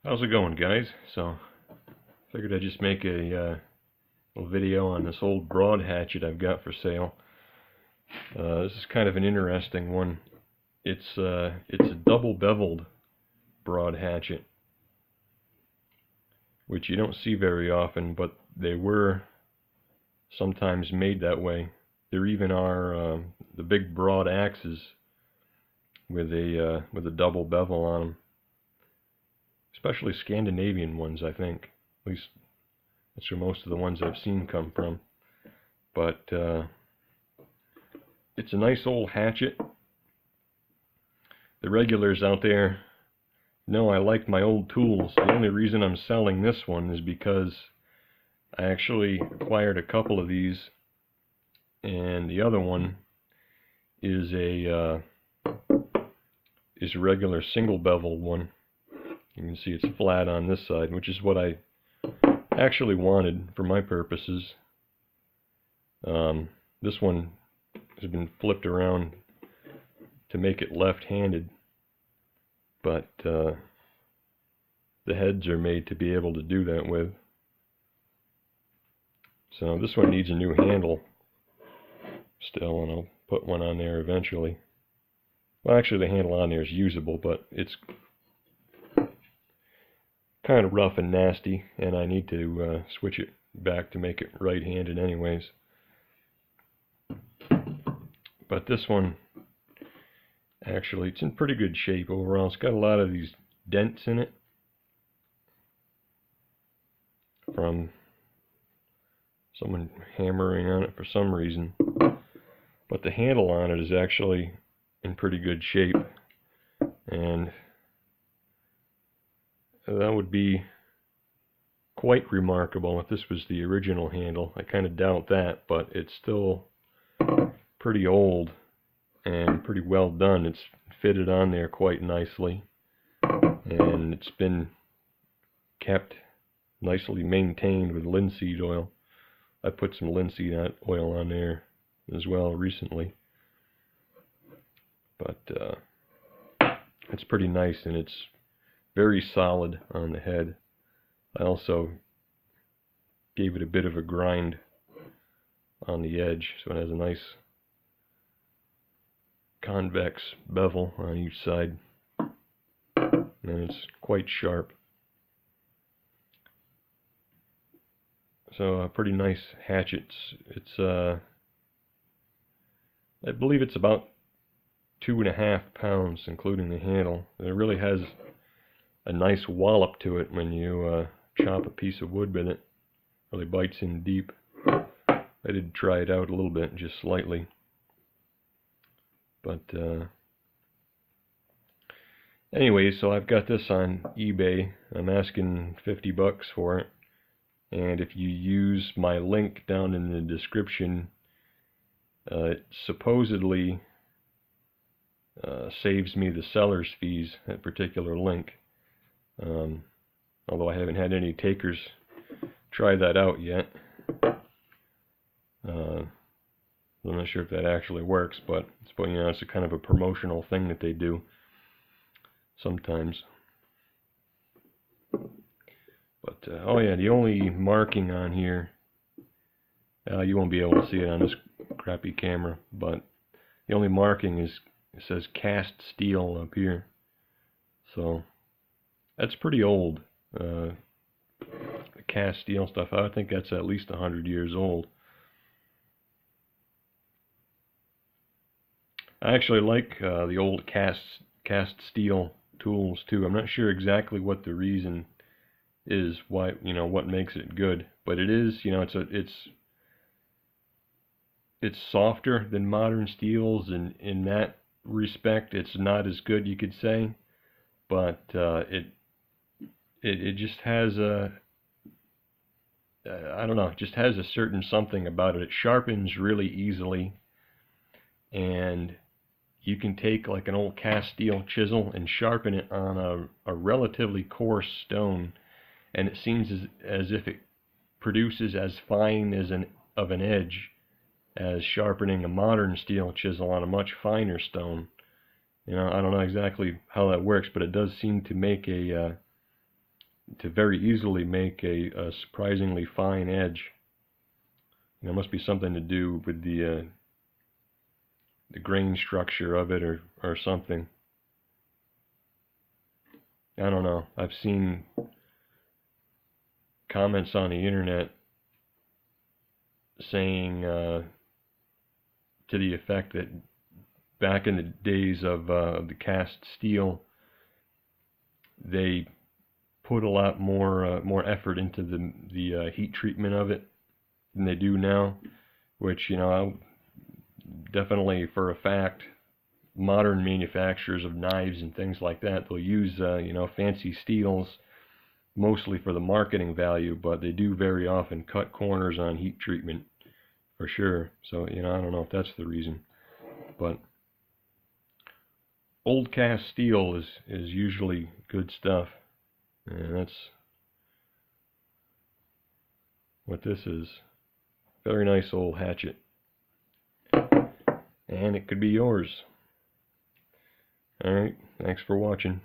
How's it going, guys? So, figured I'd just make a little video on this old broad hatchet I've got for sale. This is kind of an interesting one. It's a double beveled broad hatchet, which you don't see very often, but they were sometimes made that way. There even are the big broad axes with a double bevel on them. Especially Scandinavian ones, I think. At least that's where most of the ones I've seen come from. But it's a nice old hatchet. The regulars out there know I like my old tools. The only reason I'm selling this one is because I actually acquired a couple of these, and the other one is a regular single bevel one. You can see it's flat on this side, which is what I actually wanted for my purposes. This one has been flipped around to make it left-handed, but the heads are made to be able to do that with. So this one needs a new handle still, and I'll put one on there eventually. Well, actually the handle on there is usable, but it's kind of rough and nasty, and I need to switch it back to make it right-handed anyways. But this one, actually, it's in pretty good shape overall. It's got a lot of these dents in it from someone hammering on it for some reason. But the handle on it is actually in pretty good shape, and that would be quite remarkable if this was the original handle. I kind of doubt that, but it's still pretty old and pretty well done. It's fitted on there quite nicely, and it's been kept nicely maintained with linseed oil. I put some linseed oil on there as well recently, but it's pretty nice, and it's very solid on the head. I also gave it a bit of a grind on the edge, so it has a nice convex bevel on each side, and it's quite sharp. So a pretty nice hatchet. It's I believe it's about 2.5 pounds, including the handle. It really has a nice wallop to it when you chop a piece of wood with it. Really bites in deep. I did try it out a little bit, just slightly. But anyway, so I've got this on eBay. I'm asking $50 for it. And if you use my link down in the description, it supposedly saves me the seller's fees, that particular link. Although I haven't had any takers try that out yet. I'm not sure if that actually works, but it's a kind of a promotional thing that they do sometimes. But oh yeah, the only marking on here, you won't be able to see it on this crappy camera, but the only marking is, it says cast steel up here. So that's pretty old. The cast steel stuff, I think that's at least 100 years old. I actually like the old cast steel tools too. I'm not sure exactly what the reason is, why, what makes it good, but it is, it's softer than modern steels, and in that respect it's not as good, you could say, but it just has a, I don't know, it just has a certain something about it. It sharpens really easily, and you can take like an old cast steel chisel and sharpen it on a relatively coarse stone, and it seems as if it produces as fine of an edge as sharpening a modern steel chisel on a much finer stone. I don't know exactly how that works, but it does seem to make a to very easily make a surprisingly fine edge. There must be something to do with the grain structure of it, or something. I don't know. I've seen comments on the internet saying to the effect that back in the days of the cast steel, they put a lot more effort into the heat treatment of it than they do now, which, you know, definitely for a fact, modern manufacturers of knives and things like that, they'll use you know, fancy steels mostly for the marketing value, but they do very often cut corners on heat treatment for sure. So, you know, I don't know if that's the reason, but old cast steel is usually good stuff, and that's what this is. Very nice old hatchet, and it could be yours. Alright, thanks for watching.